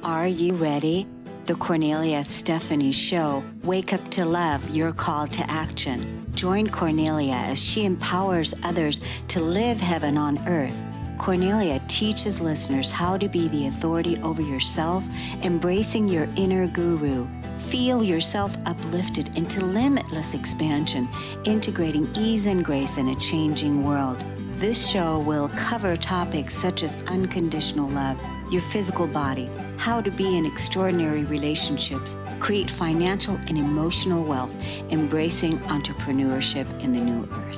Are you ready? The Kornelia Stephanie Show. Wake up to love, your call to action. Join Kornelia as she empowers others to live heaven on earth. Kornelia teaches listeners how to be the authority over yourself, embracing your inner guru. Feel yourself uplifted into limitless expansion, integrating ease and grace in a changing world. This show will cover topics such as unconditional love, your physical body, how to be in extraordinary relationships, create financial and emotional wealth, embracing entrepreneurship in the new earth.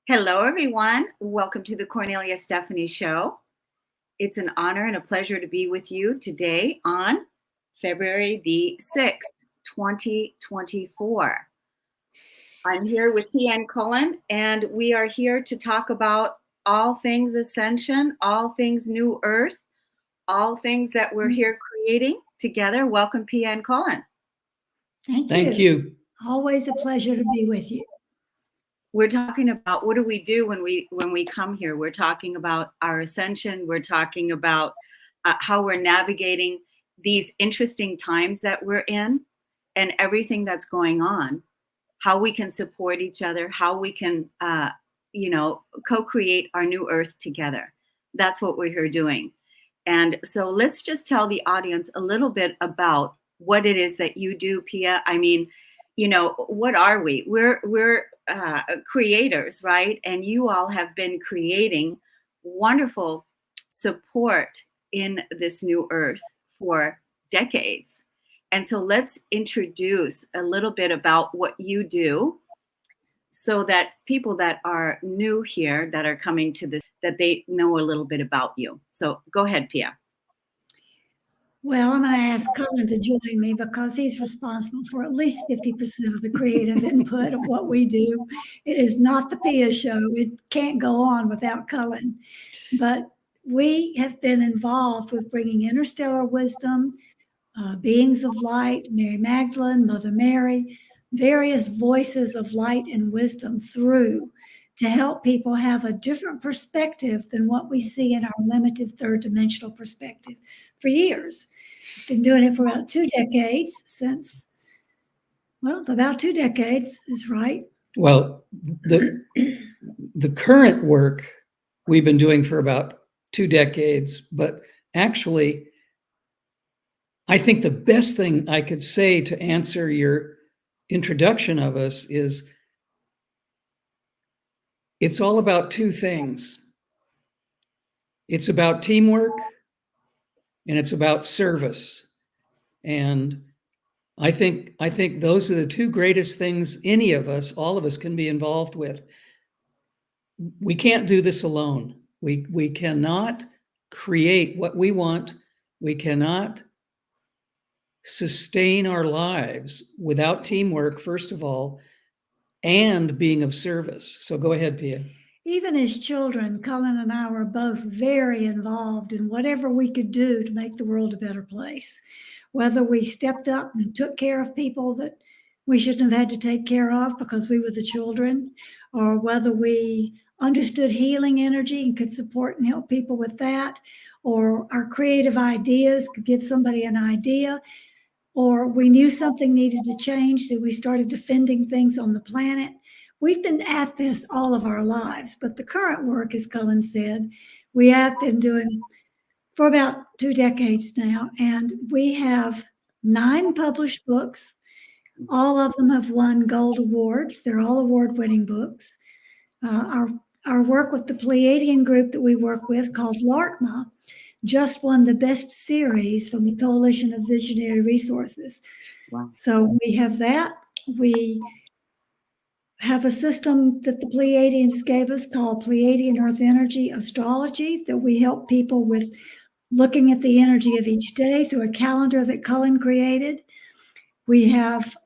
Hello, everyone. Welcome to the Kornelia Stephanie Show. It's an honor and a pleasure to be with you today on February the 6th, 2024. I'm here with Pia and Cullen, and we are here to talk about all things ascension, all things new earth, all things that we're here creating together. Welcome, Pia and Cullen. Thank you. Always a pleasure to be with you. We're talking about what do we do when we come here. We're talking about our ascension. We're talking about how we're navigating these interesting times that we're in and everything that's going on, how we can support each other, how we can, co-create our new earth together. That's what we're here doing. And so let's just tell the audience a little bit about what it is that you do, Pia. I mean, what are we? We're creators, right? And you all have been creating wonderful support in this new earth for decades. And so let's introduce a little bit about what you do so that people that are new here, that are coming to this, that they know a little bit about you. So go ahead, Pia. Well, I'm going to ask Cullen to join me because he's responsible for at least 50% of the creative input of what we do. It is not the Pia show. It can't go on without Cullen. But we have been involved with bringing interstellar wisdom, beings of light, Mary Magdalene, Mother Mary, various voices of light and wisdom through to help people have a different perspective than what we see in our limited third dimensional perspective for years. I've been doing it for about 2 decades about 2 decades is right. Well, the current work we've been doing for about 2 decades, but actually, I think the best thing I could say to answer your introduction of us is it's all about 2 things. It's about teamwork and it's about service. And I think those are the 2 greatest things any of us, all of us, can be involved with. We can't do this alone. We cannot create what we want. We cannot sustain our lives without teamwork, first of all, and being of service. So go ahead, Pia. Even as children, Cullen and I were both very involved in whatever we could do to make the world a better place. Whether we stepped up and took care of people that we shouldn't have had to take care of because we were the children, or whether we understood healing energy and could support and help people with that, or our creative ideas could give somebody an idea, or we knew something needed to change, so we started defending things on the planet. We've been at this all of our lives, but the current work, as Cullen said, we have been doing for about 2 decades now, and we have 9 published books. All of them have won gold awards. They're all award-winning books. Our work with the Pleiadian group that we work with, called laarkmaa, just won the best series from the Coalition of Visionary Resources. Wow. So we have that. We have a system that the Pleiadians gave us called Pleiadian Earth Energy Astrology that we help people with looking at the energy of each day through a calendar that Cullen created. We have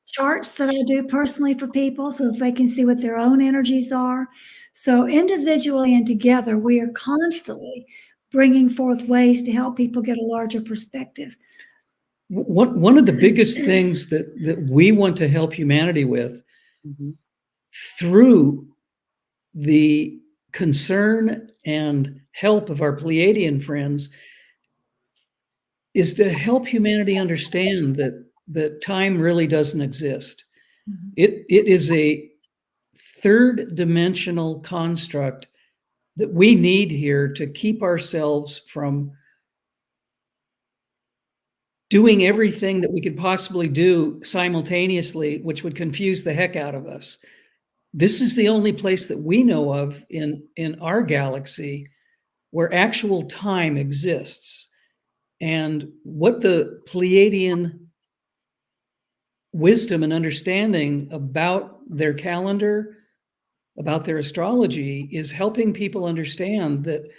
charts that I do personally for people so that they can see what their own energies are. So individually and together, we are constantly bringing forth ways to help people get a larger perspective. One of the biggest things that we want to help humanity with through the concern and help of our Pleiadian friends, is to help humanity understand that time really doesn't exist. Mhm. It is a third dimensional construct that we need here to keep ourselves from doing everything that we could possibly do simultaneously, which would confuse the heck out of us. This is the only place that we know of in our galaxy where actual time exists. And what the Pleiadian wisdom and understanding about their calendar, about their astrology, is helping people understand that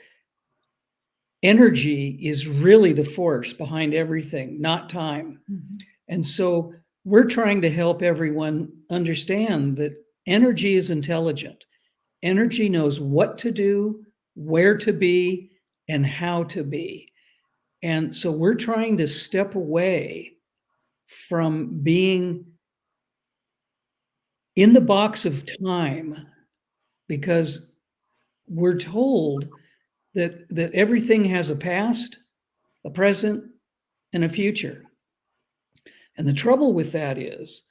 energy is really the force behind everything, not time. Mhm. And so we're trying to help everyone understand that energy is intelligent. Energy knows what to do, where to be, and how to be. And so we're trying to step away from being in the box of time, because we're told that everything has a past, a present, and a future. And the trouble with that is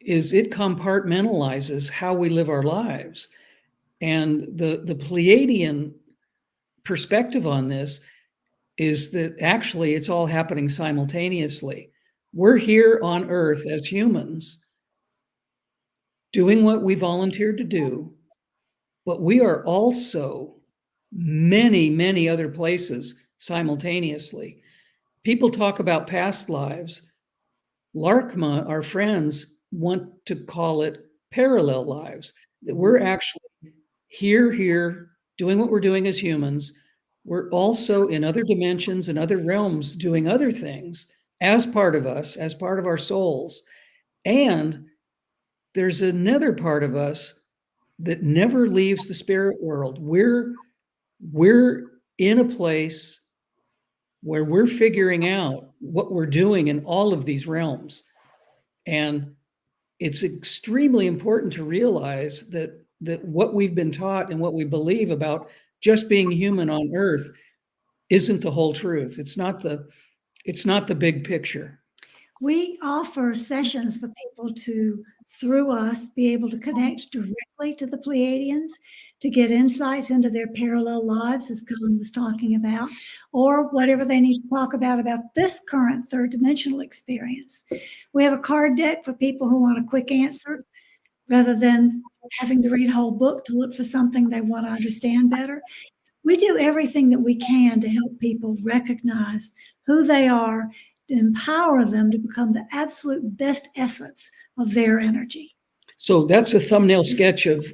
it compartmentalizes how we live our lives. And the Pleiadian perspective on this is that actually it's all happening simultaneously. We're here on Earth as humans doing what we volunteered to do, but we are also many, many other places simultaneously. People talk about past lives. Laarkmaa, our friends, want to call it parallel lives, that we're actually here, doing what we're doing as humans. We're also in other dimensions and other realms doing other things as part of us, as part of our souls. And there's another part of us that never leaves the spirit world. We're in a place where we're figuring out what we're doing in all of these realms. And it's extremely important to realize that what we've been taught and what we believe about just being human on Earth isn't the whole truth. It's not the big picture. We offer sessions for people to, through us, be able to connect directly to the Pleiadians, to get insights into their parallel lives, as Cullen was talking about, or whatever they need to talk about this current third dimensional experience. We have a card deck for people who want a quick answer rather than having to read a whole book to look for something they want to understand better. We do everything that we can to help people recognize who they are, to empower them to become the absolute best essence of their energy. So that's a thumbnail sketch of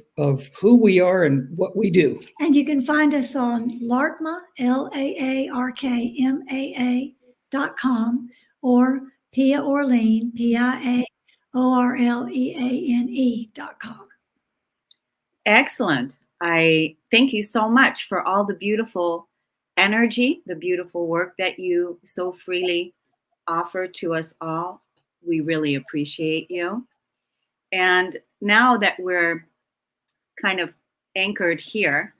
who we are and what we do. And you can find us on laarkmaa, laarkmaa.com, or Pia Orleane, PIAORLEANE.com. Excellent. I thank you so much for all the beautiful energy, the beautiful work that you so freely offer to us all. We really appreciate you. And now that we're kind of anchored here,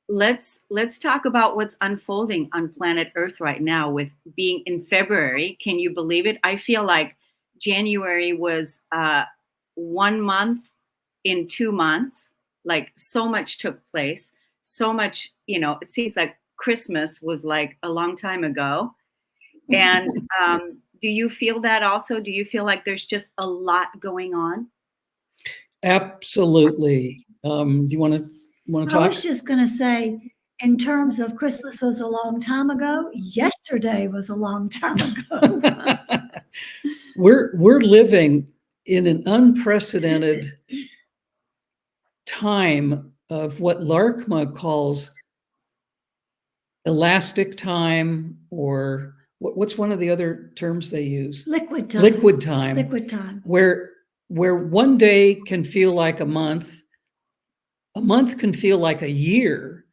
let's talk about what's unfolding on planet Earth right now with being in February. Can you believe it? I feel like January was 1 month in 2 months. Like so much took place, so much, it seems like Christmas was like a long time ago. And do you feel that also? Do you feel like there's just a lot going on? Absolutely. Do you want to talk? I was just going to say, in terms of Christmas was a long time ago, yesterday was a long time ago. We're living in an unprecedented time of what laarkmaa calls elastic time, or what's one of the other terms they use? Liquid time. Liquid time. Liquid time. Where one day can feel like a month can feel like a year,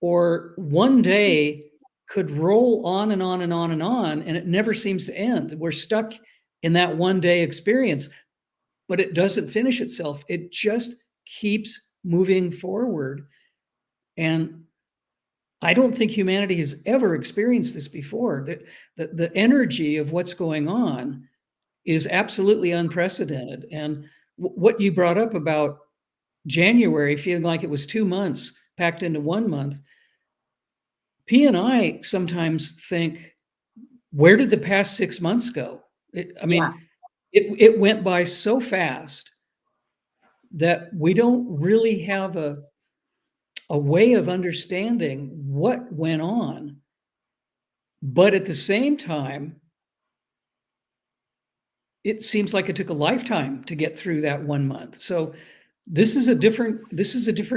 or one day could roll on and on and on and on, and it never seems to end. We're stuck in that one day experience, but it doesn't finish itself. It just keeps moving forward. And I don't think humanity has ever experienced this before. The energy of what's going on is absolutely unprecedented. And what you brought up about January feeling like it was 2 months packed into 1 month, P and I sometimes think, where did the past 6 months go? It went by so fast that we don't really have a way of understanding what went on. But at the same time, it seems like it took a lifetime to get through that 1 month. So this is a different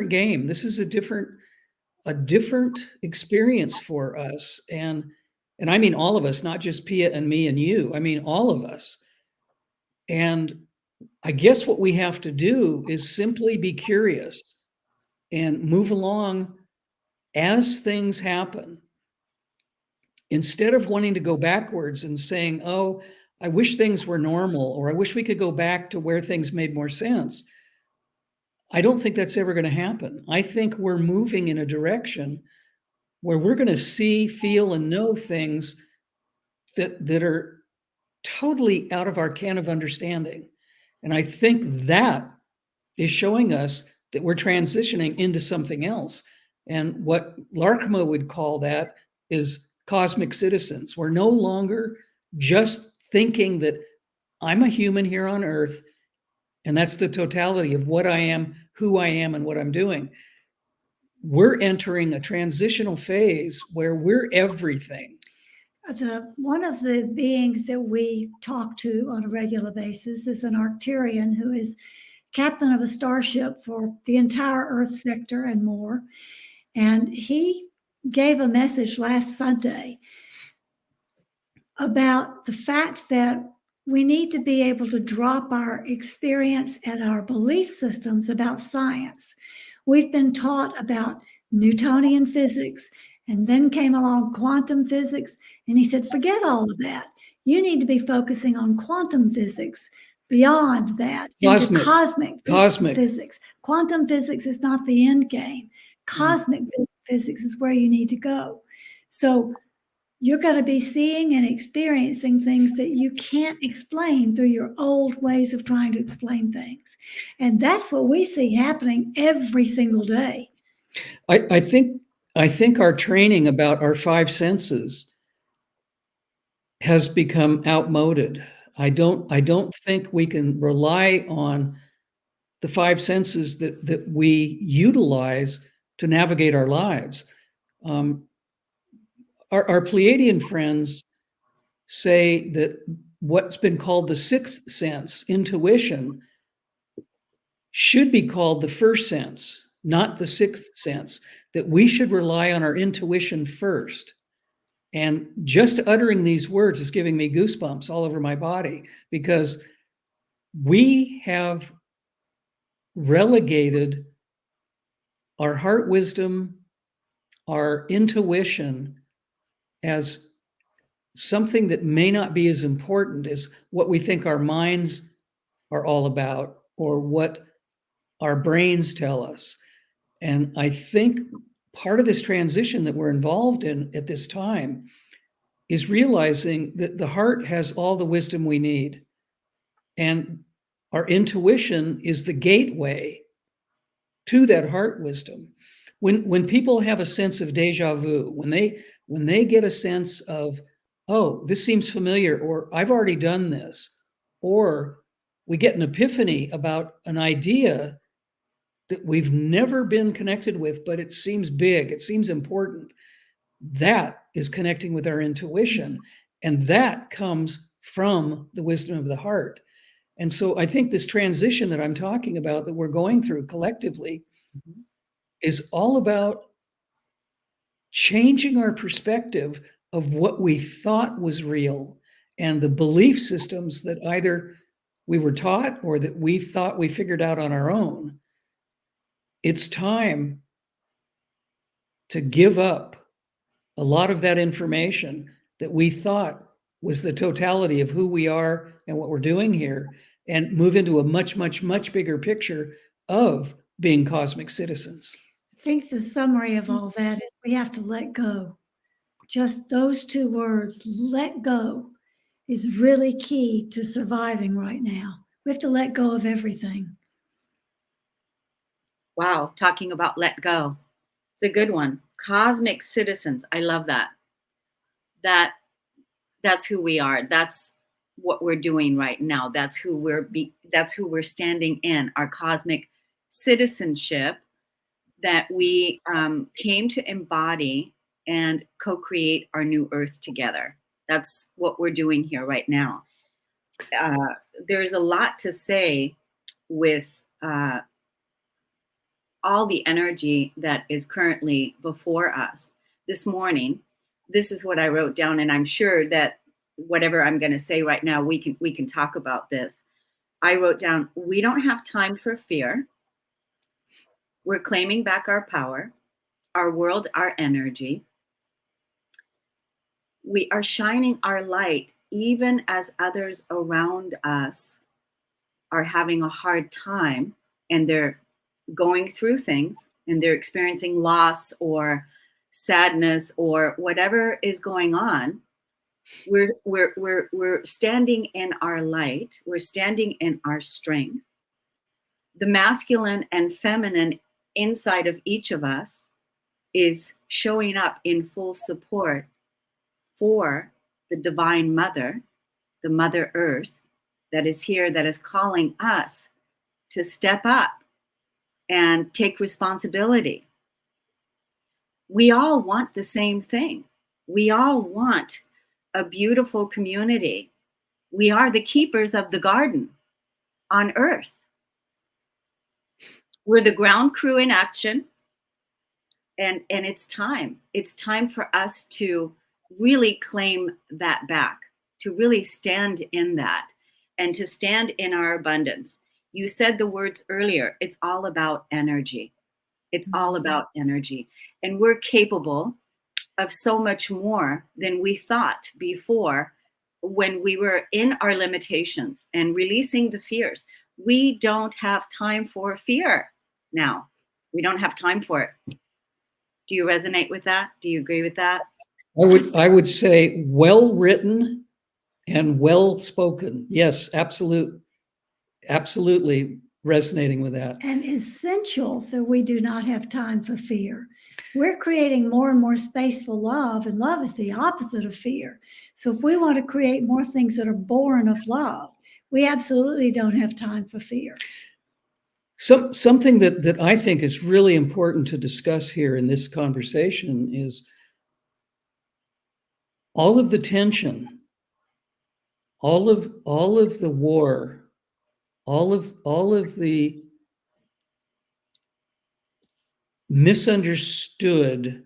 game. This is a different experience for us. And I mean all of us, not just Pia and me and you. I mean all of us. And I guess what we have to do is simply be curious and move along as things happen. Instead of wanting to go backwards and saying, oh, I wish things were normal, or I wish we could go back to where things made more sense. I don't think that's ever going to happen. I think we're moving in a direction where we're going to see, feel, and know things that are totally out of our ken of understanding. And I think that is showing us that we're transitioning into something else. And what laarkmaa would call that is cosmic citizens. We're no longer just thinking that I'm a human here on Earth, and that's the totality of what I am, who I am, and what I'm doing. We're entering a transitional phase where we're everything. One of the beings that we talk to on a regular basis is an Arcturian who is captain of a starship for the entire Earth sector and more. And he gave a message last Sunday about the fact that we need to be able to drop our experience and our belief systems about science. We've been taught about Newtonian physics, and then came along quantum physics. And he said, forget all of that. You need to be focusing on quantum physics beyond that, into cosmic physics. Quantum physics is not the end game. Cosmic physics is where you need to go. So you're going to be seeing and experiencing things that you can't explain through your old ways of trying to explain things. And that's what we see happening every single day. I think our training about our five senses has become outmoded. I don't think we can rely on the five senses that we utilize to navigate our lives. Our Pleiadian friends say that what's been called the sixth sense, intuition, should be called the first sense, not the sixth sense, that we should rely on our intuition first. And just uttering these words is giving me goosebumps all over my body, because we have relegated our heart wisdom, our intuition, as something that may not be as important as what we think our minds are all about, or what our brains tell us. And I think part of this transition that we're involved in at this time is realizing that the heart has all the wisdom we need. And our intuition is the gateway to that heart wisdom. When people have a sense of deja vu, when they get a sense of, oh, this seems familiar, or I've already done this, or we get an epiphany about an idea that we've never been connected with, but it seems big, it seems important, that is connecting with our intuition. And that comes from the wisdom of the heart. And so I think this transition that I'm talking about, that we're going through collectively, is all about changing our perspective of what we thought was real, and the belief systems that either we were taught or that we thought we figured out on our own. It's time to give up a lot of that information that we thought was the totality of who we are and what we're doing here, and move into a much, much, much bigger picture of being cosmic citizens. I think the summary of all that is we have to let go. Just those two words, let go, is really key to surviving right now. We have to let go of everything. Wow, talking about let go. It's a good one. Cosmic citizens. I love that. That's who we are. That's what we're doing right now. That's who we're standing in, our cosmic citizenship that we came to embody and co-create our new earth together. That's what we're doing here right now. There's a lot to say with all the energy that is currently before us. This morning, this is what I wrote down, and I'm sure that whatever I'm going to say right now, we can talk about this. I wrote down, we don't have time for fear. We're claiming back our power, our world, our energy. We are shining our light even as others around us are having a hard time and they're going through things and they're experiencing loss or sadness or whatever is going on. We're standing in our light. We're standing in our strength. The masculine and feminine inside of each of us is showing up in full support for the divine mother, the Mother Earth that is here, that is calling us to step up and take responsibility. We all want the same thing. We all want a beautiful community. We are the keepers of the garden on Earth. We're the ground crew in action. And it's time. It's time for us to really claim that back, to really stand in that, and to stand in our abundance. You said the words earlier, it's all about energy. It's all about energy. And we're capable of so much more than we thought before when we were in our limitations and releasing the fears. We don't have time for fear now. We don't have time for it. Do you resonate with that? Do you agree with that? I would say well written and well spoken. Yes, absolutely resonating with that. And essential that we do not have time for fear. We're creating more and more space for love, and love is the opposite of fear. So if we want to create more things that are born of love, we absolutely don't have time for fear. Something that I think is really important to discuss here in this conversation is all of the tension, all of the war, all of the misunderstood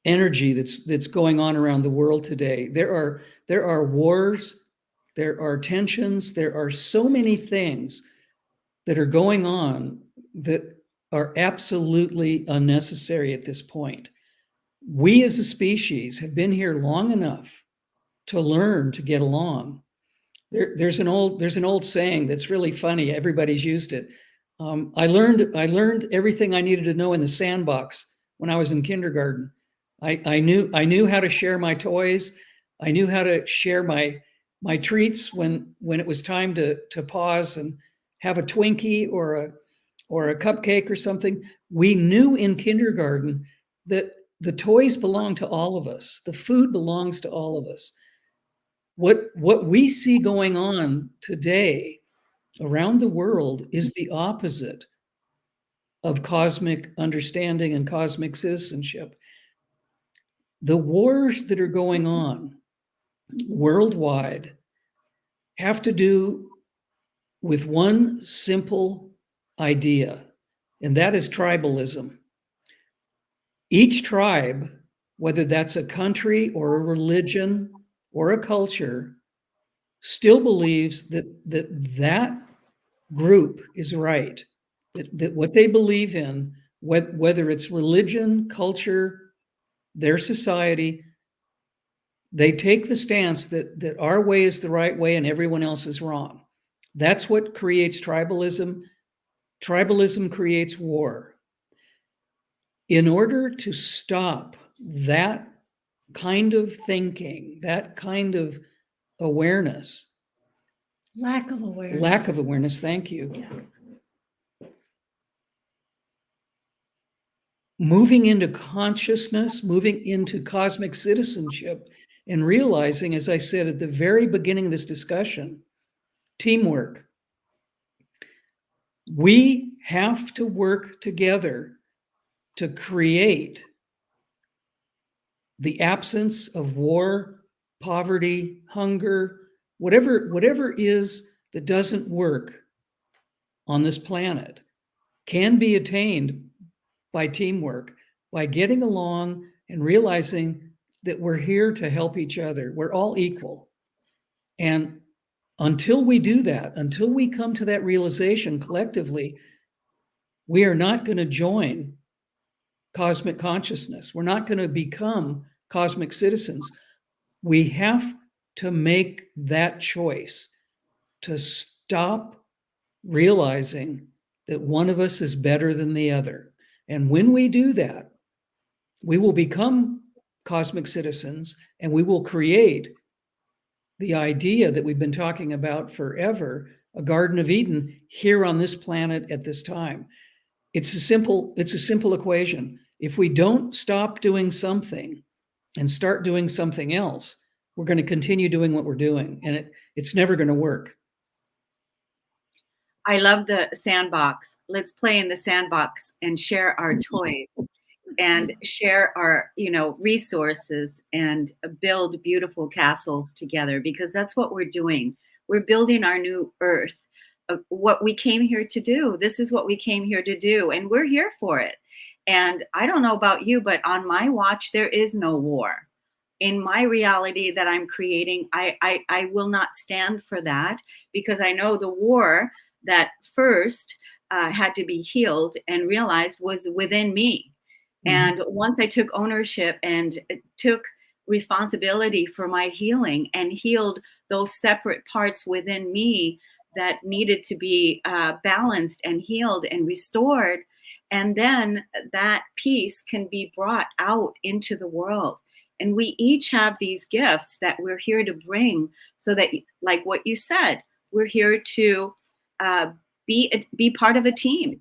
energy that's going on around the world today. There are wars, there are tensions, there are so many things that are going on that are absolutely unnecessary at this point. We as a species have been here long enough to learn to get along. There's an old saying that's really funny. Everybody's used it. I learned everything I needed to know in the sandbox when I was in kindergarten. I knew how to share my toys. I knew how to share my treats when it was time to pause and have a Twinkie or a cupcake or something. We knew in kindergarten that the toys belong to all of us. The food belongs to all of us. What we see going on today around the world is the opposite of cosmic understanding and cosmic citizenship. The wars that are going on worldwide have to do with one simple idea, and that is tribalism. Each tribe, whether that's a country or a religion or a culture, still believes that group is right, that what they believe in, whether it's religion, culture, their society, they take the stance that our way is the right way and everyone else is wrong. That's what creates tribalism. Tribalism creates war. In order to stop that kind of thinking, that kind of awareness, Lack of awareness. thank you. Yeah. Moving into consciousness, moving into cosmic citizenship, and realizing, as I said at the very beginning of this discussion, teamwork. We have to work together to create the absence of war, poverty, hunger, whatever is that doesn't work on this planet can be attained by teamwork, by getting along and realizing that we're here to help each other. We're all equal. And until we do that, until we come to that realization collectively, we are not going to join cosmic consciousness. We're not going to become cosmic citizens. We have to make that choice to stop realizing that one of us is better than the other. And when we do that, we will become cosmic citizens, and we will create the idea that we've been talking about forever, a Garden of Eden here on this planet at this time. It's a simple equation. If we don't stop doing something and start doing something else, we're going to continue doing what we're doing, and it's never going to work. I love the sandbox. Let's play in the sandbox and share our toys and share our, resources and build beautiful castles together, because that's what we're doing. We're building our new earth, what we came here to do. This is what we came here to do, and we're here for it. And I don't know about you, but on my watch, there is no war. In my reality that I'm creating, I will not stand for that, because I know the war that first had to be healed and realized was within me. And once I took ownership and took responsibility for my healing and healed those separate parts within me that needed to be balanced and healed and restored, and then that peace can be brought out into the world. And we each have these gifts that we're here to bring, so that, like what you said, we're here to be part of a team.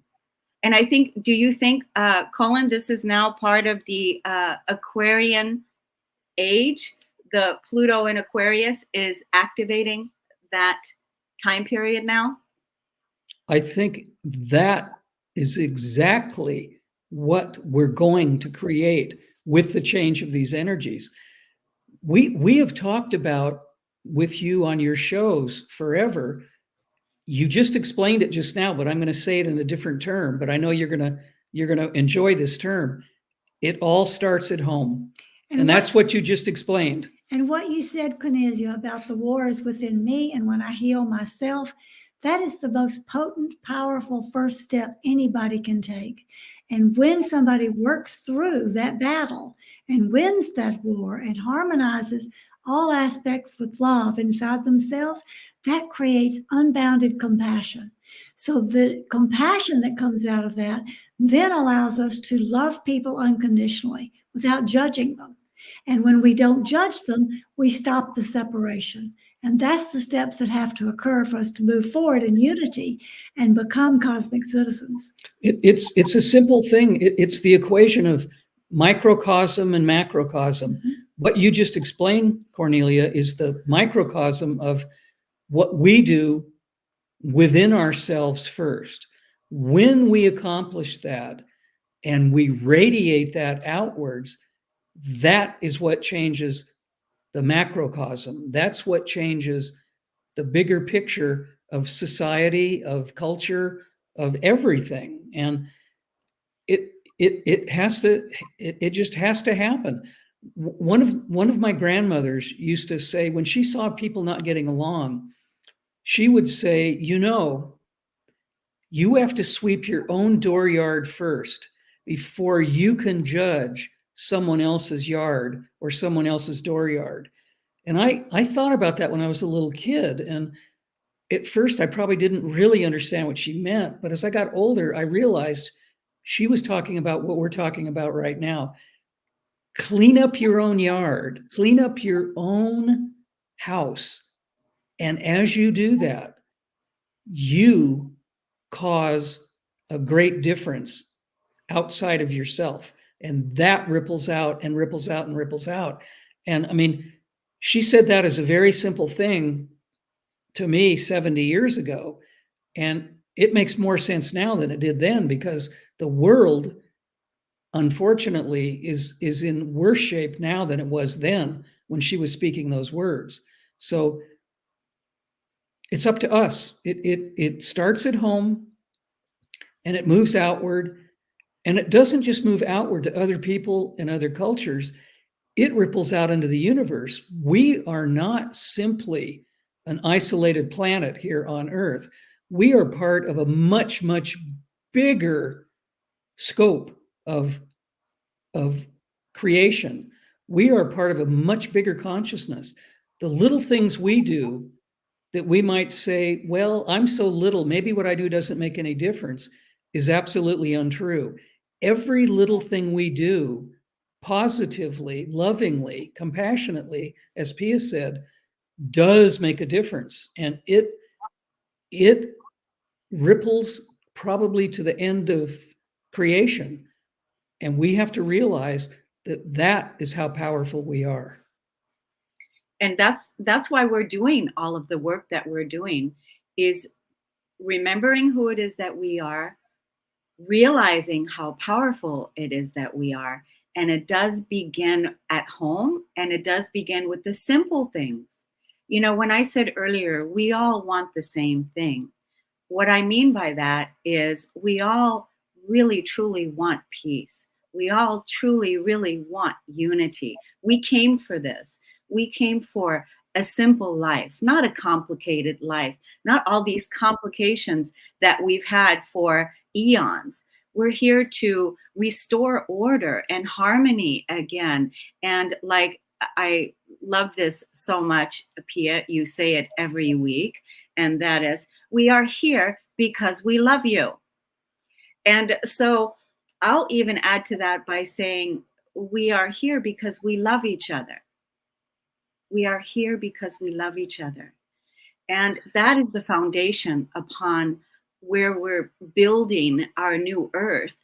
And I think, do you think, Cullen, this is now part of the Aquarian age? The Pluto in Aquarius is activating that time period now? I think that is exactly what we're going to create with the change of these energies. We have talked about with you on your shows forever. You just explained it just now, but I'm going to say it in a different term. But I know you're going to enjoy this term. It all starts at home, and that's what you just explained. And what you said, Kornelia, about the war is within me, and when I heal myself, that is the most potent, powerful first step anybody can take. And when somebody works through that battle and wins that war and harmonizes all aspects with love inside themselves, that creates unbounded compassion. So the compassion that comes out of that then allows us to love people unconditionally without judging them. And when we don't judge them, we stop the separation. And that's the steps that have to occur for us to move forward in unity and become cosmic citizens. It's a simple thing. It's the equation of microcosm and macrocosm. What you just explained, Kornelia, is the microcosm of what we do within ourselves first. When we accomplish that and we radiate that outwards, that is what changes the macrocosm. That's what changes the bigger picture of society, of culture, of everything. And it just has to happen. One of my grandmothers used to say, when she saw people not getting along, she would say, you have to sweep your own dooryard first before you can judge someone else's yard or someone else's dooryard. And I thought about that when I was a little kid. And at first, I probably didn't really understand what she meant, but as I got older, I realized she was talking about what we're talking about right now. Clean up your own yard, clean up your own house. And as you do that, you cause a great difference outside of yourself. And that ripples out and ripples out and ripples out. And I mean, she said that as a very simple thing to me 70 years ago. And it makes more sense now than it did then, because the world, unfortunately, is in worse shape now than it was then when she was speaking those words. So it's up to us. It starts at home and it moves outward. And it doesn't just move outward to other people and other cultures, it ripples out into the universe. We are not simply an isolated planet here on Earth. We are part of a much, much bigger scope of creation. We are part of a much bigger consciousness. The little things we do that we might say, well, I'm so little, maybe what I do doesn't make any difference, is absolutely untrue. Every little thing we do positively, lovingly, compassionately, as Pia said, does make a difference. And it ripples probably to the end of creation. And we have to realize that that is how powerful we are. And that's why we're doing all of the work that we're doing, is remembering who it is that we are, realizing how powerful it is that we are. And it does begin at home, and it does begin with the simple things. You know, when I said earlier, we all want the same thing. What I mean by that is we all really, truly want peace. We all truly, really want unity. We came for this. We came for a simple life, not a complicated life, not all these complications that we've had for eons. We're here to restore order and harmony again. And like, I love this so much, Pia, you say it every week, and that is, we are here because we love you. And so I'll even add to that by saying, we are here because we love each other. We are here because we love each other. And that is the foundation upon where we're building our new earth.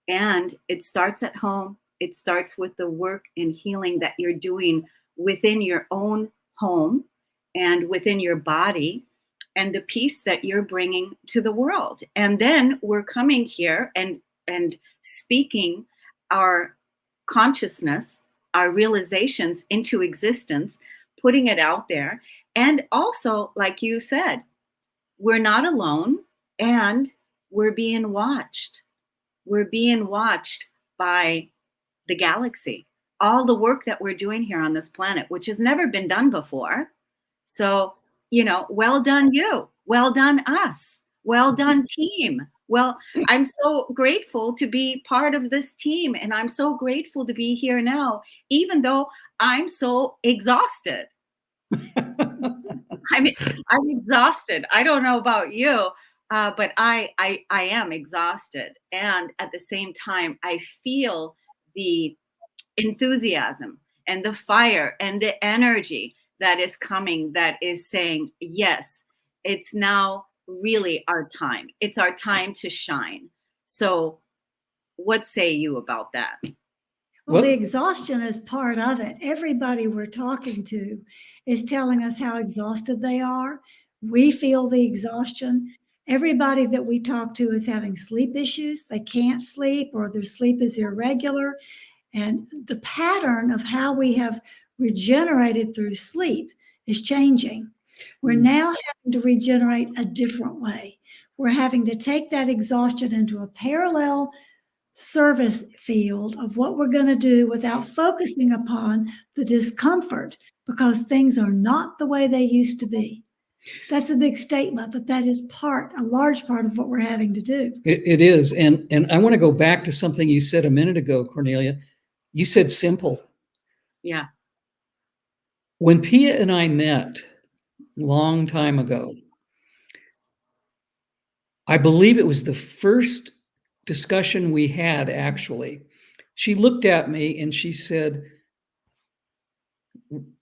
And it starts at home. It starts with the work and healing that you're doing within your own home and within your body, and the peace that you're bringing to the world. And then we're coming here and speaking our consciousness, our realizations into existence, putting it out there. And also, like you said, we're not alone, and we're being watched. We're being watched by the galaxy. All the work that we're doing here on this planet, which has never been done before. So, you know, well done you. Well done us. Well done team. Well, I'm so grateful to be part of this team, and I'm so grateful to be here now, even though I'm so exhausted. I'm exhausted. I don't know about you, but I am exhausted. And at the same time, I feel the enthusiasm and the fire and the energy that is coming, that is saying, yes, it's now really our time. It's our time to shine. So what say you about that? Well, the exhaustion is part of it. Everybody we're talking to is telling us how exhausted they are. We feel the exhaustion. Everybody that we talk to is having sleep issues. They can't sleep, or their sleep is irregular. And the pattern of how we have regenerated through sleep is changing. We're now having to regenerate a different way. We're having to take that exhaustion into a parallel service field of what we're going to do without focusing upon the discomfort, because things are not the way they used to be. That's a big statement, but that is a large part of what we're having to do. It is. And I want to go back to something you said a minute ago, Kornelia. You said simple. Yeah. When Pia and I met a long time ago, I believe it was the first discussion we had, actually. She looked at me and she said,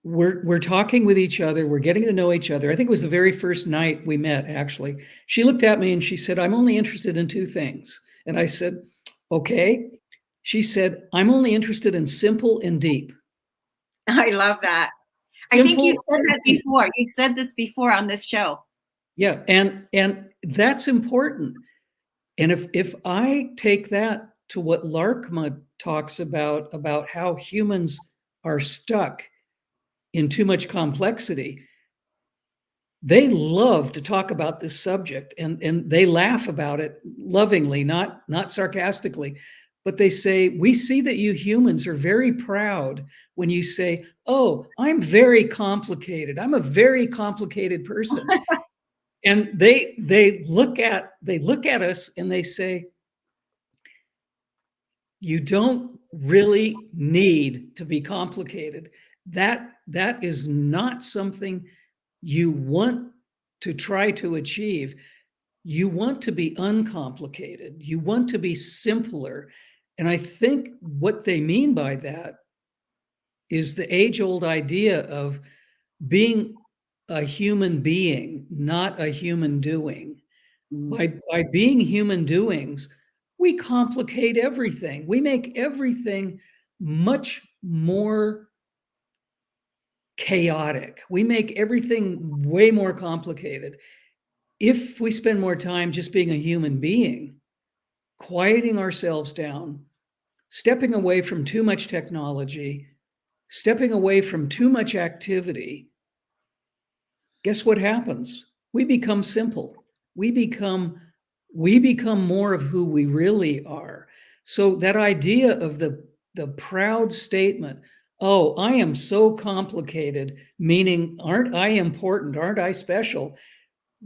we're talking with each other. We're getting to know each other. I think it was the very first night we met, actually. She looked at me and she said, I'm only interested in two things. And I said, okay. She said, I'm only interested in simple and deep. I love that. I think you've said that Simple. before. You've said this before on this show. Yeah, and that's important. And if I take that to what laarkmaa talks about how humans are stuck in too much complexity, they love to talk about this subject, and they laugh about it lovingly, not sarcastically. But they say, we see that you humans are very proud when you say, oh, I'm very complicated. I'm a very complicated person. And they look at us and they say, you don't really need to be complicated. That is not something you want to try to achieve. You want to be uncomplicated. You want to be simpler. And I think what they mean by that is the age-old idea of being a human being, not a human doing. By being human doings, we complicate everything. We make everything much more chaotic. We make everything way more complicated. If we spend more time just being a human being, quieting ourselves down, stepping away from too much technology, stepping away from too much activity, guess what happens? We become simple. We become more of who we really are. So that idea of the proud statement, oh, I am so complicated, meaning aren't I important? Aren't I special?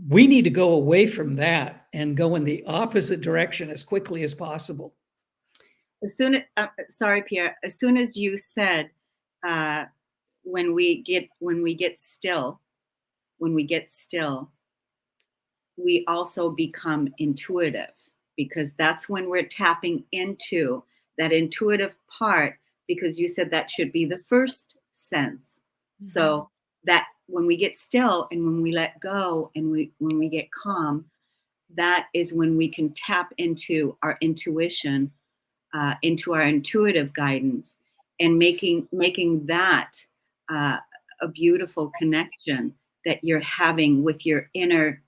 We need to go away from that and go in the opposite direction as quickly as possible. Sorry, Pia, as soon as you said, when we get still, we also become intuitive, because that's when we're tapping into that intuitive part, because you said that should be the first sense. Mm-hmm. So that when we get still and when we let go and when we get calm, that is when we can tap into our intuition, into our intuitive guidance, and making that a beautiful connection that you're having with your inner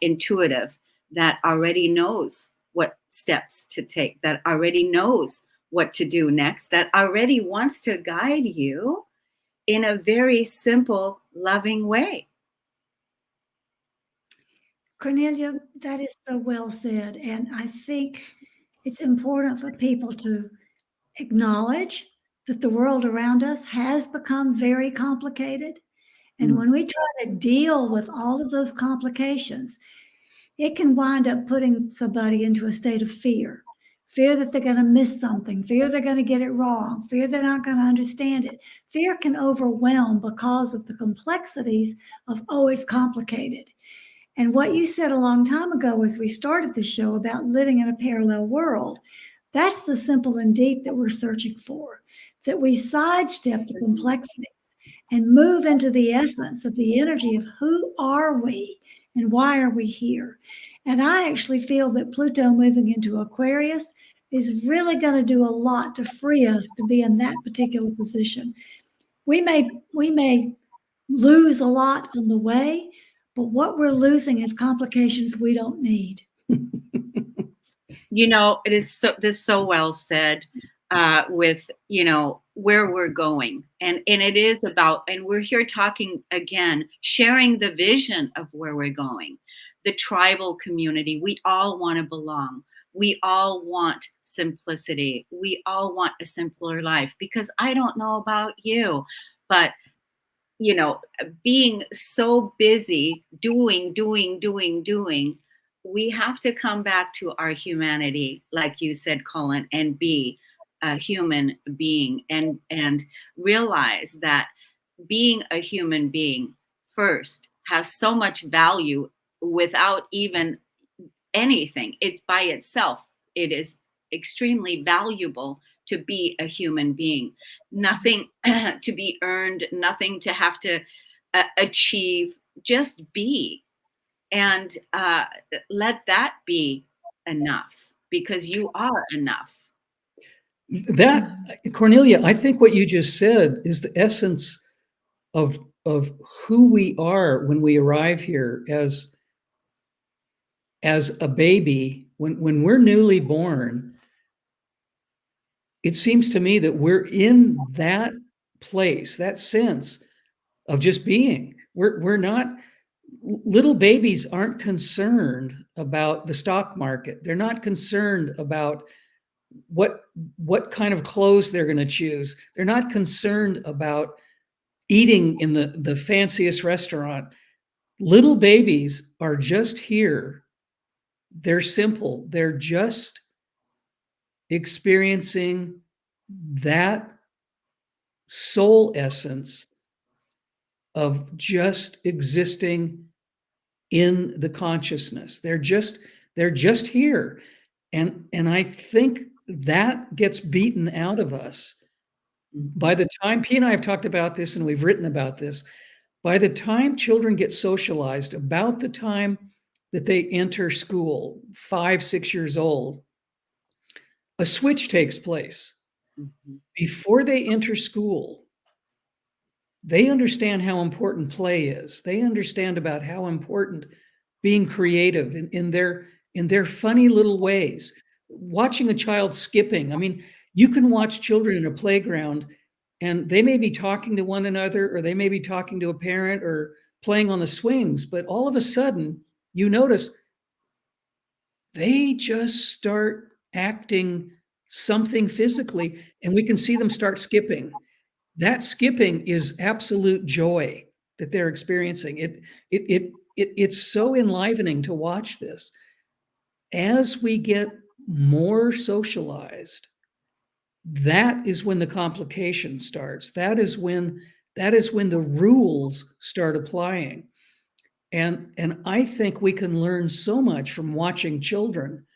intuitive, that already knows what steps to take, that already knows what to do next, that already wants to guide you in a very simple, loving way. Kornelia, that is so well said. And I think it's important for people to acknowledge that the world around us has become very complicated. And when we try to deal with all of those complications, it can wind up putting somebody into a state of fear. Fear that they're going to miss something, fear they're going to get it wrong, fear they're not going to understand it. Fear can overwhelm because of the complexities of, oh, it's complicated. And what you said a long time ago as we started the show about living in a parallel world, that's the simple and deep that we're searching for, that we sidestep the complexities and move into the essence of the energy of who are we and why are we here. And I actually feel that Pluto moving into Aquarius is really going to do a lot to free us to be in that particular position. We may lose a lot on the way, but what we're losing is complications we don't need. You know, it is so well said, with, you know, where we're going. And it is about, and we're here talking again, sharing the vision of where we're going. The tribal community, we all want to belong. We all want simplicity. We all want a simpler life, because I don't know about you, but you know, being so busy doing, we have to come back to our humanity, like you said, Cullen, and be a human being, and realize that being a human being first has so much value without even anything. It by itself, it is extremely valuable to be a human being. Nothing to be earned, nothing to have to achieve, just be. And let that be enough, because you are enough. That, Kornelia, I think what you just said is the essence of who we are when we arrive here as a baby. When we're newly born, it seems to me that we're in that place, that sense of just being. We're not, little babies aren't concerned about the stock market. They're not concerned about what kind of clothes they're going to choose. They're not concerned about eating in the fanciest restaurant. Little babies are just here. They're simple. They're just experiencing that soul essence of just existing in the consciousness. They're just here. And I think that gets beaten out of us. By the time Pia and I have talked about this and we've written about this, by the time children get socialized, about the time that they enter school, 5, 6 years old, a switch takes place. Before they enter school, they understand how important play is. They understand about how important being creative in their funny little ways. Watching a child skipping. I mean, you can watch children in a playground and they may be talking to one another, or they may be talking to a parent or playing on the swings, but all of a sudden you notice they just start acting something physically, and we can see them start skipping. That skipping is absolute joy that they're experiencing. It's so enlivening to watch this. As we get more socialized, that is when the complication starts. That is when the rules start applying. And I think we can learn so much from watching children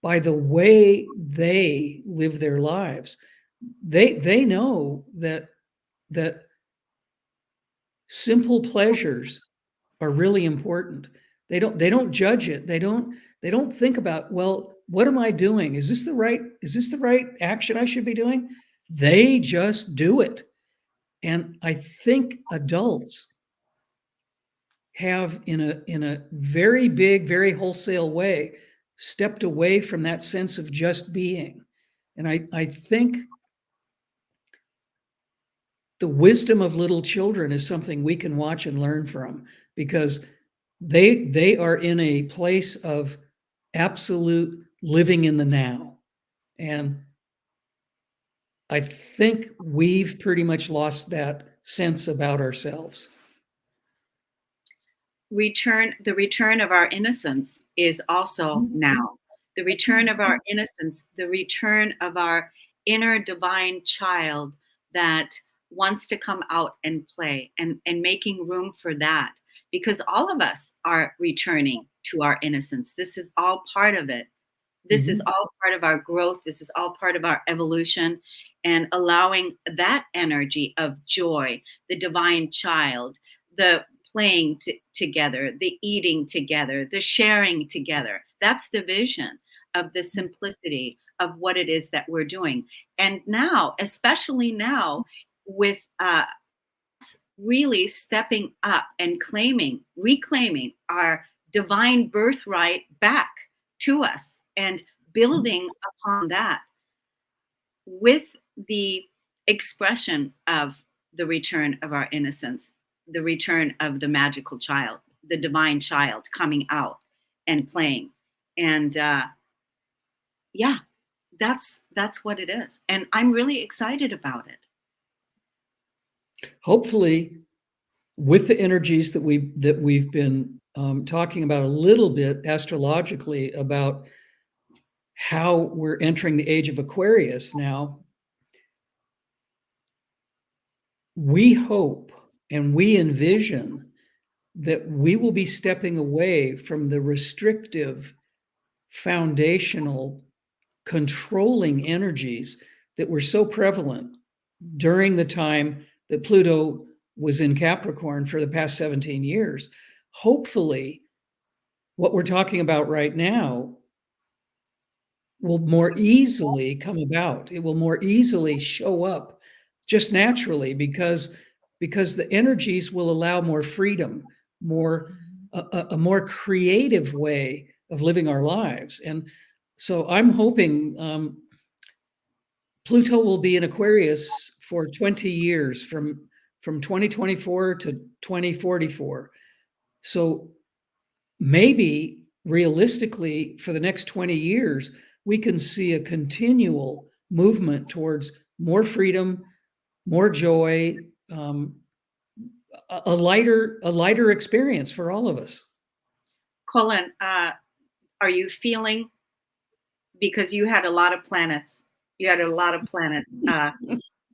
by the way they live their lives. They know that simple pleasures are really important. They don't judge it. They don't think about, well, what am I doing? Is this the right action I should be doing? They just do it. And I think adults have in a very big, very wholesale way stepped away from that sense of just being. And I think the wisdom of little children is something we can watch and learn from, because they are in a place of absolute living in the now. And I think we've pretty much lost that sense about ourselves. The return of our innocence is also now. The return of our innocence, the return of our inner divine child that wants to come out and play, and making room for that, because all of us are returning to our innocence. This is all part of it. This is all part of our growth. This is all part of our evolution, and allowing that energy of joy, the divine child, the playing together, the eating together, the sharing together. That's the vision of the simplicity of what it is that we're doing. And now, especially now, with really stepping up and reclaiming our divine birthright back to us, and building upon that with the expression of the return of our innocence, the return of the magical child, the divine child coming out and playing. And yeah, that's what it is. And I'm really excited about it. Hopefully, with the energies that we've been talking about a little bit astrologically, about how we're entering the age of Aquarius now, we hope and we envision that we will be stepping away from the restrictive foundational controlling energies that were so prevalent during the time that Pluto was in Capricorn for the past 17 years. Hopefully, what we're talking about right now will more easily come about. It will more easily show up just naturally because the energies will allow more freedom, a more creative way of living our lives. And so I'm hoping Pluto will be in Aquarius for 20 years from 2024 to 2044. So maybe realistically for the next 20 years, we can see a continual movement towards more freedom, more joy, a lighter experience for all of us. Cullen, are you feeling, because you had a lot of planets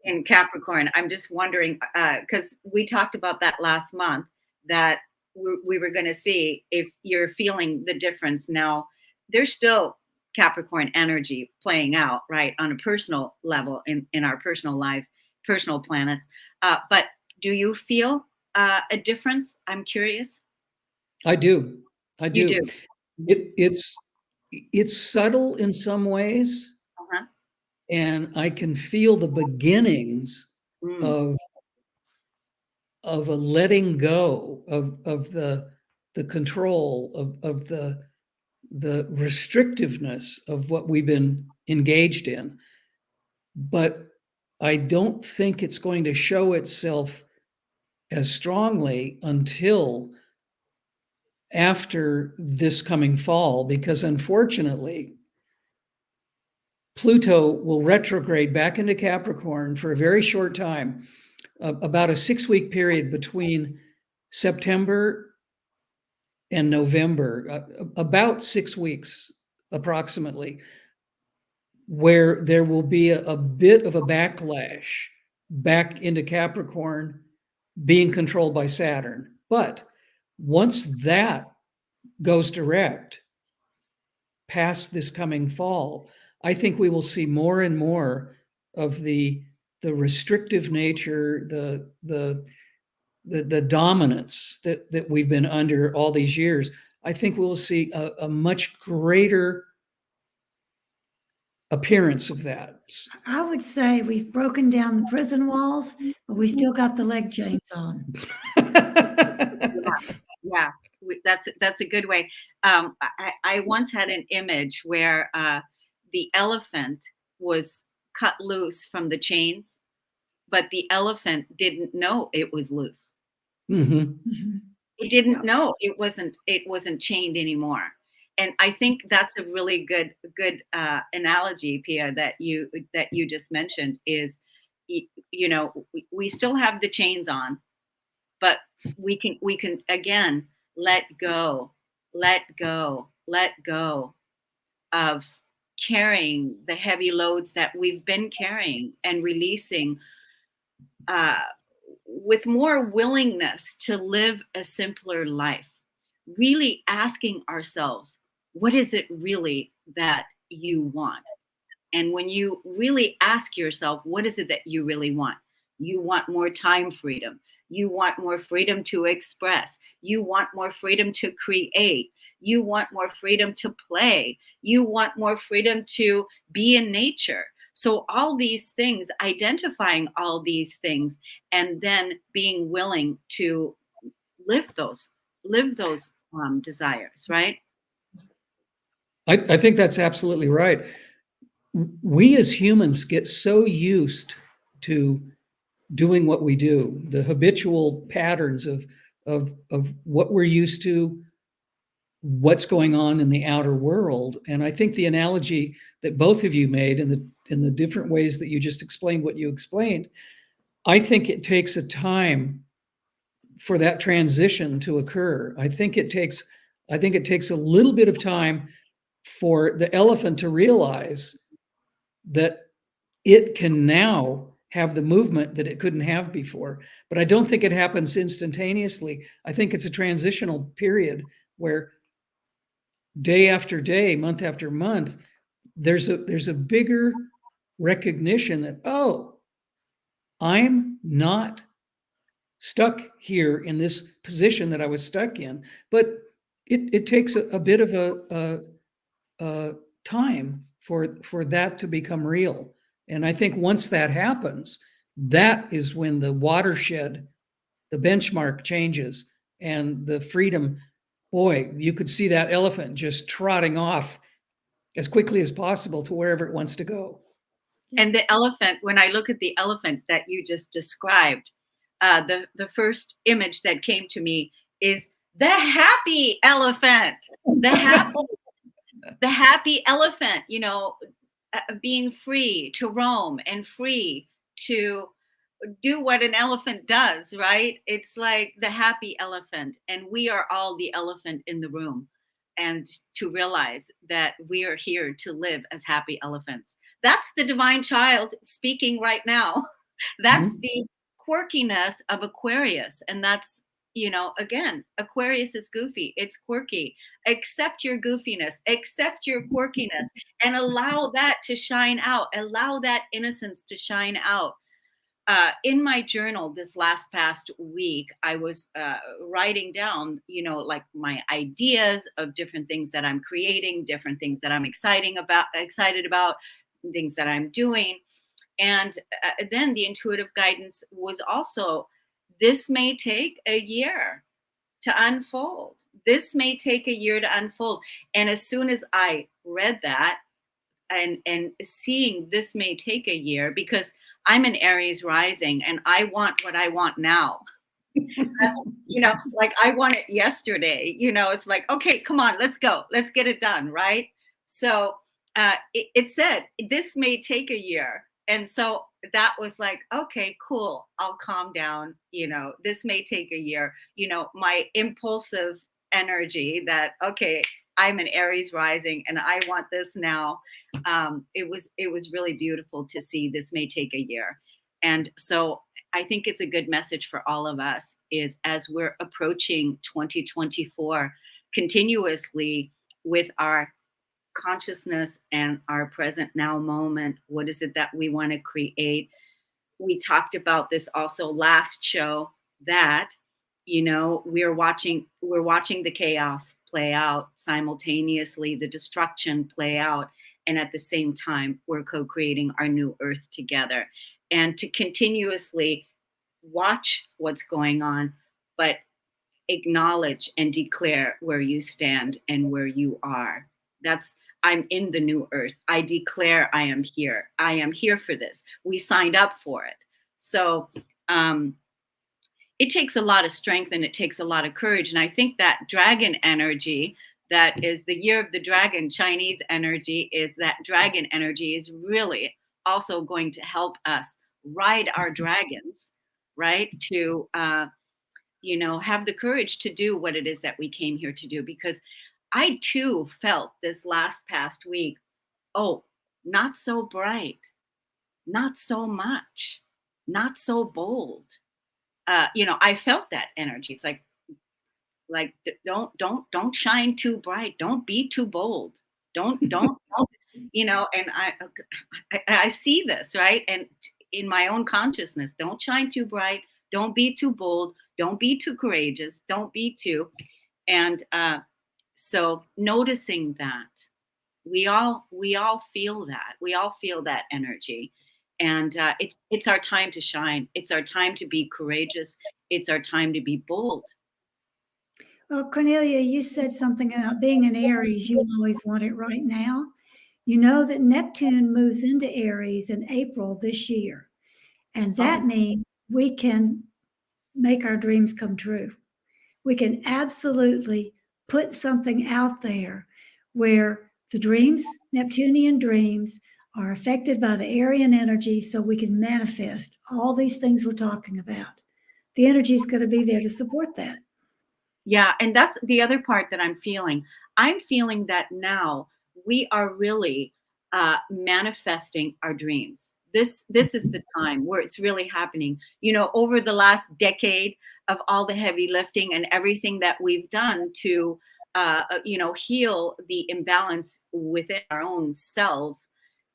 in Capricorn. I'm just wondering, because we talked about that last month, that we were going to see if you're feeling the difference. Now, there's still Capricorn energy playing out, right, on a personal level in our personal lives, personal planets. But do you feel a difference? I'm curious. I do. You do. It's subtle in some ways, Uh-huh. and I can feel the beginnings of a letting go of the control of the restrictiveness of what we've been engaged in. But I don't think it's going to show itself as strongly until after this coming fall, because unfortunately, Pluto will retrograde back into Capricorn for a very short time, about a 6-week period between September and November, about 6 weeks approximately, where there will be a bit of a backlash back into Capricorn being controlled by Saturn. But once that goes direct past this coming fall, I think we will see more and more of the restrictive nature, the dominance that we've been under all these years. I think we'll see a much greater appearance of that. I would say we've broken down the prison walls, but we still got the leg chains on. Yeah, that's a good way. I once had an image where the elephant was cut loose from the chains, but the elephant didn't know it was loose. Mm-hmm. It didn't know it wasn't chained anymore. And I think that's a really good analogy, Pia, that you just mentioned. Is we still have the chains on, but we can again let go of carrying the heavy loads that we've been carrying, and releasing with more willingness to live a simpler life, really asking ourselves, what is it really that you want? And when you really ask yourself, what is it that you really want? You want more time freedom. You want more freedom to express. You want more freedom to create. You want more freedom to play. You want more freedom to be in nature. So all these things, identifying all these things, and then being willing to live those desires, right? I think that's absolutely right. We as humans get so used to doing what we do, the habitual patterns of what we're used to, what's going on in the outer world. And I think the analogy that both of you made in the different ways that you just explained what you explained, I think it takes a time for that transition to occur. I think it takes a little bit of time for the elephant to realize that it can now have the movement that it couldn't have before. But I don't think it happens instantaneously. I think it's a transitional period where day after day, month after month, there's a bigger recognition that, oh, I'm not stuck here in this position that I was stuck in. But it takes a bit of a time for that to become real. And I think once that happens, that is when the watershed, the benchmark changes, and the freedom, boy, you could see that elephant just trotting off as quickly as possible to wherever it wants to go. And the elephant, when I look at the elephant that you just described, the first image that came to me is the happy elephant, the happy, the happy elephant, you know, being free to roam and free to do what an elephant does, right? It's like the happy elephant, and we are all the elephant in the room. And to realize that we are here to live as happy elephants. That's the divine child speaking right now. That's the quirkiness of Aquarius. And that's, you know, again, Aquarius is goofy. It's quirky. Accept your goofiness, accept your quirkiness, and allow that to shine out. Allow that innocence to shine out. In my journal this past week, I was writing down, you know, like my ideas of different things that I'm creating, different things that I'm excited about, things that I'm doing. And then the intuitive guidance was also, this may take a year to unfold. This may take a year to unfold. And as soon as I read that, and seeing this may take a year, because I'm an Aries rising and I want what I want now. That's, you know, like I want it yesterday. You know, it's like, okay, come on, let's go. Let's get it done, right? So it said, this may take a year. And so that was like, okay, cool. I'll calm down. You know, this may take a year. You know, my impulsive energy that, okay, I'm an Aries rising and I want this now. It was really beautiful to see this may take a year. And so I think it's a good message for all of us, is as we're approaching 2024 continuously with our consciousness and our present now moment, what is it that we want to create? We talked about this also last show, that, you know, we're watching the chaos play out simultaneously, the destruction play out, and at the same time we're co-creating our new earth together. And to continuously watch what's going on, but acknowledge and declare where you stand and where you are. That's, I'm in the new earth. I declare I am here. I am here for this. We signed up for it. So it takes a lot of strength and it takes a lot of courage. And I think that dragon energy, that is the year of the dragon, Chinese energy, is that dragon energy is really also going to help us ride our dragons, right? To, you know, have the courage to do what it is that we came here to do. Because I too felt this past week, oh, not so bright, not so much, not so bold. You know, I felt that energy. It's like don't shine too bright. Don't be too bold. Don't, you know, and I see this, right? And in my own consciousness, don't shine too bright. Don't be too bold. Don't be too courageous. Don't be too. And so noticing that, we all feel that. We all feel that energy. And it's our time to shine. It's our time to be courageous. It's our time to be bold. Well, Cornelia, you said something about being an Aries. You always want it right now. You know that Neptune moves into Aries in April this year. And that means we can make our dreams come true. We can absolutely put something out there where the dreams, Neptunian dreams, are affected by the Aryan energy, so we can manifest all these things we're talking about. The energy is going to be there to support that. Yeah, and that's the other part that I'm feeling. I'm feeling that now we are really manifesting our dreams. This is the time where it's really happening. You know, over the last decade of all the heavy lifting and everything that we've done to heal the imbalance within our own self.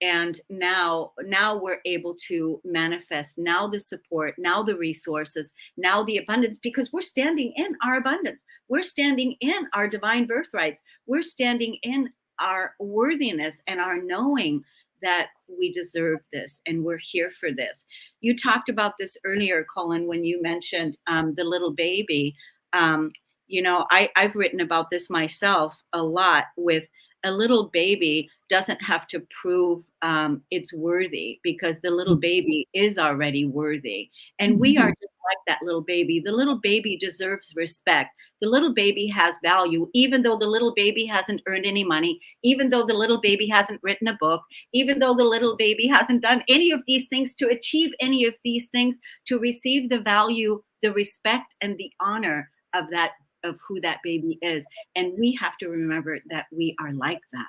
And now we're able to manifest now the support, now the resources, now the abundance, because we're standing in our abundance. We're standing in our divine birthrights. We're standing in our worthiness and our knowing that we deserve this and we're here for this. You talked about this earlier, Cullen, when you mentioned the little baby. I've written about this myself a lot. With a little baby doesn't have to prove it's worthy, because the little baby is already worthy. And we are just like that little baby. The little baby deserves respect. The little baby has value, even though the little baby hasn't earned any money, even though the little baby hasn't written a book, even though the little baby hasn't done any of these things to achieve any of these things, to receive the value, the respect, and the honor of that, of who that baby is. And we have to remember that we are like that.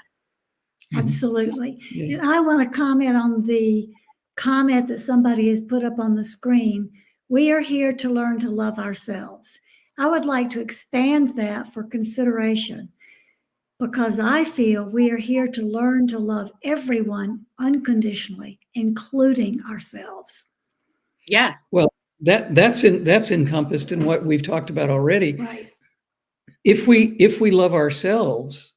Absolutely. Yeah. And I want to comment on the comment that somebody has put up on the screen. We are here to learn to love ourselves. I would like to expand that for consideration, because I feel we are here to learn to love everyone unconditionally, including ourselves. Yes. Well, that's encompassed in what we've talked about already. Right. If we love ourselves,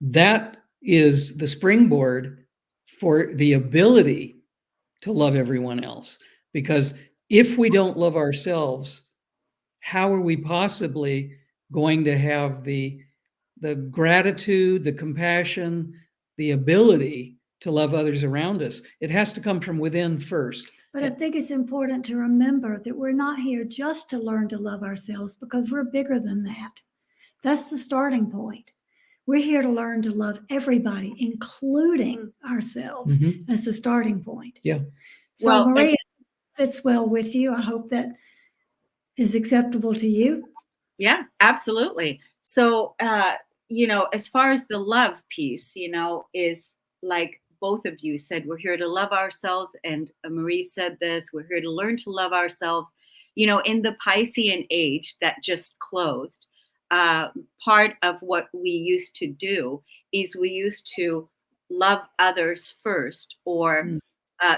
that is the springboard for the ability to love everyone else. Because if we don't love ourselves, how are we possibly going to have the gratitude, the compassion, the ability to love others around us? It has to come from within first. But I think it's important to remember that we're not here just to learn to love ourselves, because we're bigger than that. That's the starting point. We're here to learn to love everybody, including ourselves, as the starting point. Yeah. So, Well, Maria, fits well with you. I hope that is acceptable to you. Yeah, absolutely. So, as far as the love piece, is like both of you said, we're here to love ourselves. And Marie said this, we're here to learn to love ourselves. In the Piscean age that just closed, part of what we used to do is we used to love others first, or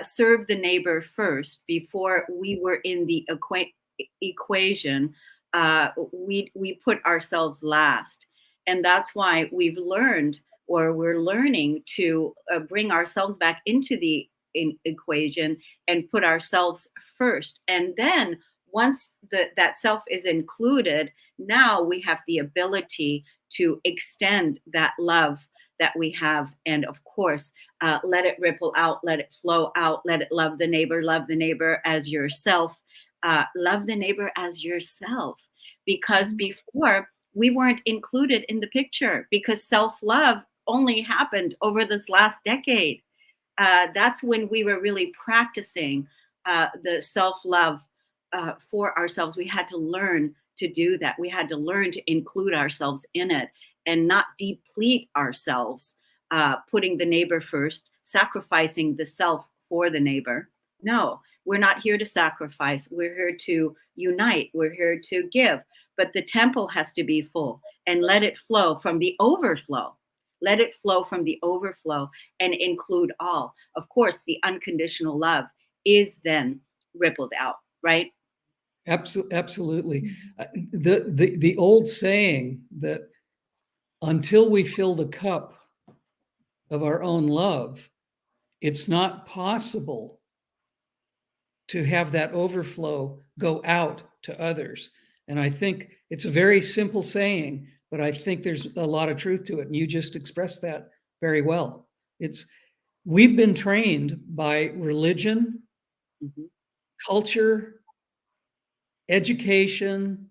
serve the neighbor first, before we were in the equation. We put ourselves last. And that's why we've learned, or we're learning, to bring ourselves back into the equation and put ourselves first. And then once that self is included, now we have the ability to extend that love that we have. And of course, let it ripple out, let it flow out, let it love the neighbor as yourself. Love the neighbor as yourself, because before we weren't included in the picture, because self-love only happened over this last decade. That's when we were really practicing the self-love for ourselves. We had to learn to do that. We had to learn to include ourselves in it and not deplete ourselves, putting the neighbor first, sacrificing the self for the neighbor. No, we're not here to sacrifice. We're here to unite. We're here to give. But the temple has to be full, and let it flow from the overflow. Let it flow from the overflow and include all. Of course, the unconditional love is then rippled out, right? Absolutely. The old saying that until we fill the cup of our own love, it's not possible to have that overflow go out to others. And I think it's a very simple saying, but I think there's a lot of truth to it. And you just expressed that very well. We've been trained by religion, culture, education,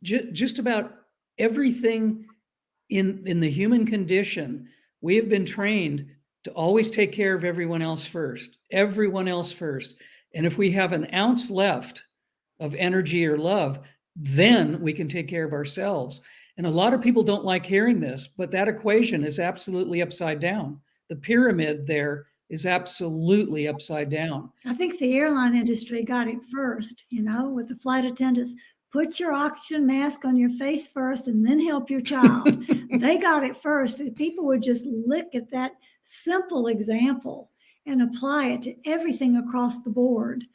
just about everything in the human condition. We have been trained to always take care of everyone else first. And if we have an ounce left of energy or love, then we can take care of ourselves. And a lot of people don't like hearing this, but that equation is absolutely upside down. The pyramid there is absolutely upside down. I think the airline industry got it first, with the flight attendants put your oxygen mask on your face first and then help your child. They got it first. If people would just look at that simple example and apply it to everything across the board,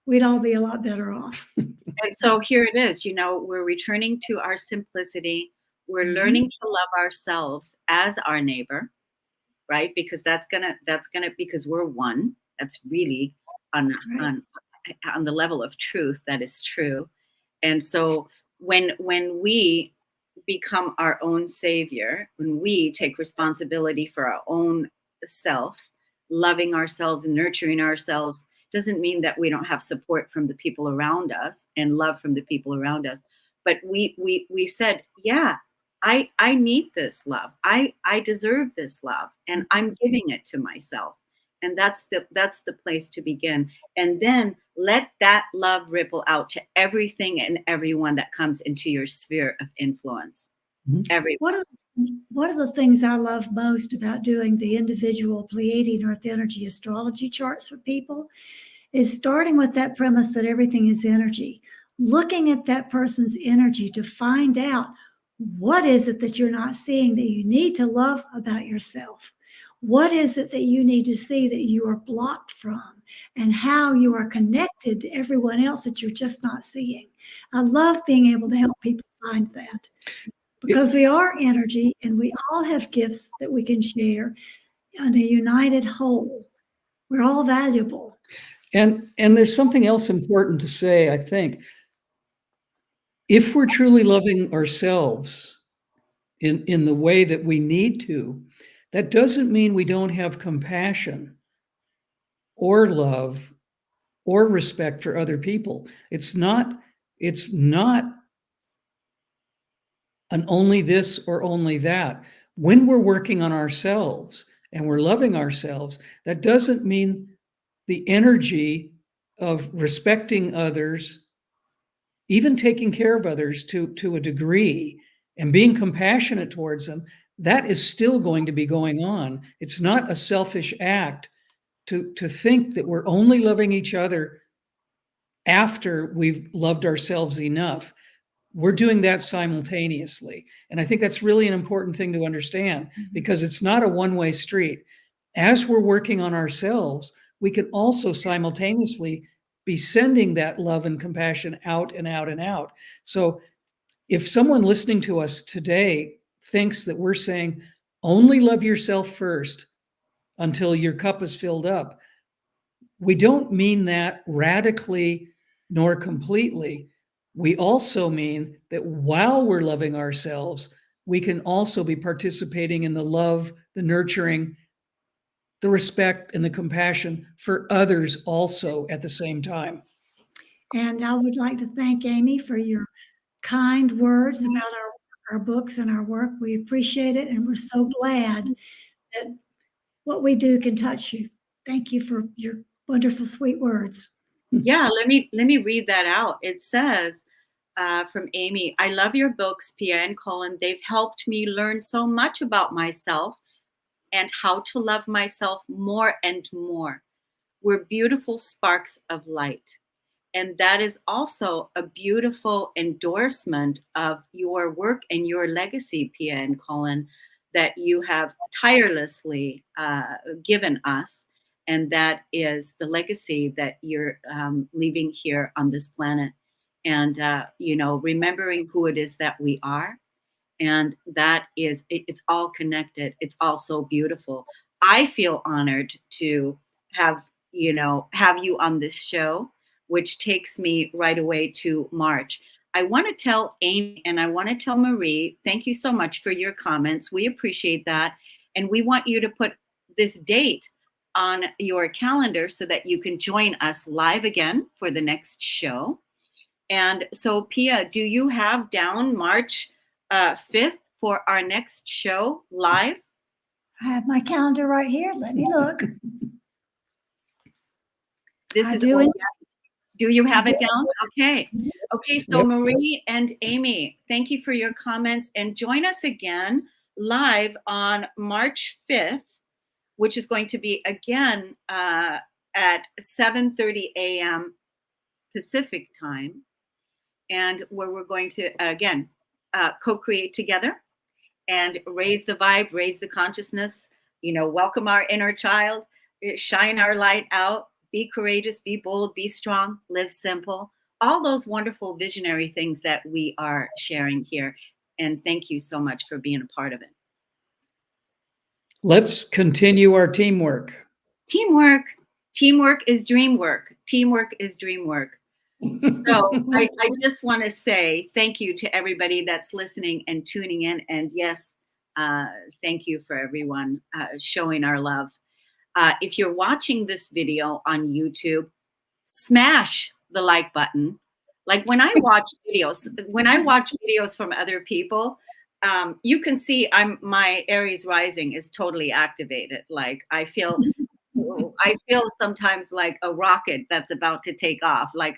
we'd all be a lot better off. And so here it is, we're returning to our simplicity. We're learning to love ourselves as our neighbor, right? Because because we're one. That's really on the level of truth, that is true. And so when we become our own savior, when we take responsibility for our own self, loving ourselves and nurturing ourselves, doesn't mean that we don't have support from the people around us and love from the people around us. But we said, yeah, I need this love. I deserve this love, and I'm giving it to myself. And that's the place to begin. And then let that love ripple out to everything and everyone that comes into your sphere of influence. One of the things I love most about doing the individual Pleiadian Earth energy astrology charts for people is starting with that premise that everything is energy, looking at that person's energy to find out what is it that you're not seeing that you need to love about yourself. What is it that you need to see that you are blocked from, and how you are connected to everyone else that you're just not seeing. I love being able to help people find that, because we are energy and we all have gifts that we can share in a united whole. We're all valuable. And there's something else important to say, I think. If we're truly loving ourselves in the way that we need to, that doesn't mean we don't have compassion or love or respect for other people. It's not an only this or only that. When we're working on ourselves and we're loving ourselves, that doesn't mean the energy of respecting others, even taking care of others to a degree, and being compassionate towards them, that is still going to be going on. It's not a selfish act to think that we're only loving each other after we've loved ourselves enough. We're doing that simultaneously. And I think that's really an important thing to understand, because it's not a one-way street. As we're working on ourselves, we can also simultaneously be sending that love and compassion out and out and out. So if someone listening to us today thinks that we're saying only love yourself first until your cup is filled up, we don't mean that radically nor completely. We also mean that while we're loving ourselves, we can also be participating in the love, the nurturing, the respect, and the compassion for others also at the same time. And I would like to thank Amy for your kind words about our books and our work. We appreciate it, and we're so glad that what we do can touch you. Thank you for your wonderful, sweet words. Yeah, let me read that out. It says from Amy, I love your books, Pia and Cullen. They've helped me learn so much about myself and how to love myself more and more. We're beautiful sparks of light. And that is also a beautiful endorsement of your work and your legacy, Pia and Cullen, that you have tirelessly given us. And that is the legacy that you're leaving here on this planet. And, remembering who it is that we are. And that is, it's all connected. It's all so beautiful. I feel honored to have you on this show, which takes me right away to March. I want to tell Amy and I want to tell Marie, thank you so much for your comments. We appreciate that. And we want you to put this date on your calendar so that you can join us live again for the next show. And so, Pia, do you have down March 5th for our next show live? I have my calendar right here. Let me look. Do you have it down? Okay. Okay. So yep. Marie and Amy, thank you for your comments, and join us again live on March 5th, which is going to be again at 7:30 a.m. Pacific time. and where we're going to, again, co-create together and raise the vibe, raise the consciousness, welcome our inner child, shine our light out, be courageous, be bold, be strong, live simple, all those wonderful visionary things that we are sharing here. And thank you so much for being a part of it. Let's continue our teamwork. Teamwork is dream work. Teamwork is dream work. So I just want to say thank you to everybody that's listening and tuning in. And yes, thank you for everyone showing our love. If you're watching this video on YouTube, smash the like button. Like when I watch videos from other people, you can see my Aries rising is totally activated. Like I feel sometimes like a rocket that's about to take off. Like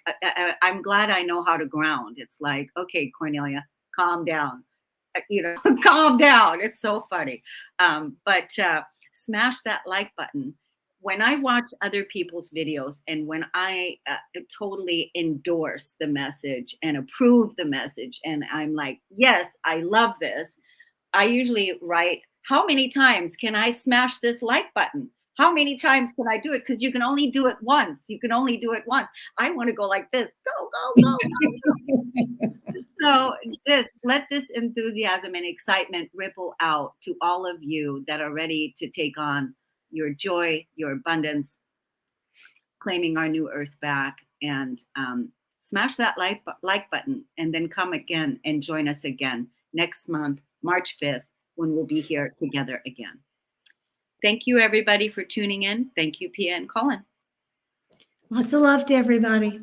I'm glad I know how to ground. It's like, okay, Kornelia, calm down. Calm down. It's so funny. But smash that like button. When I watch other people's videos and when I totally endorse the message and approve the message, and I'm like, yes, I love this, I usually write, how many times can I smash this like button? How many times can I do it? Because you can only do it once. I want to go like this. Go, go, go, go. So let this enthusiasm and excitement ripple out to all of you that are ready to take on your joy, your abundance, claiming our new earth back, and smash that like button, and then come again and join us again next month, March 5th, when we'll be here together again. Thank you, everybody, for tuning in. Thank you, Pia and Cullen. Lots of love to everybody.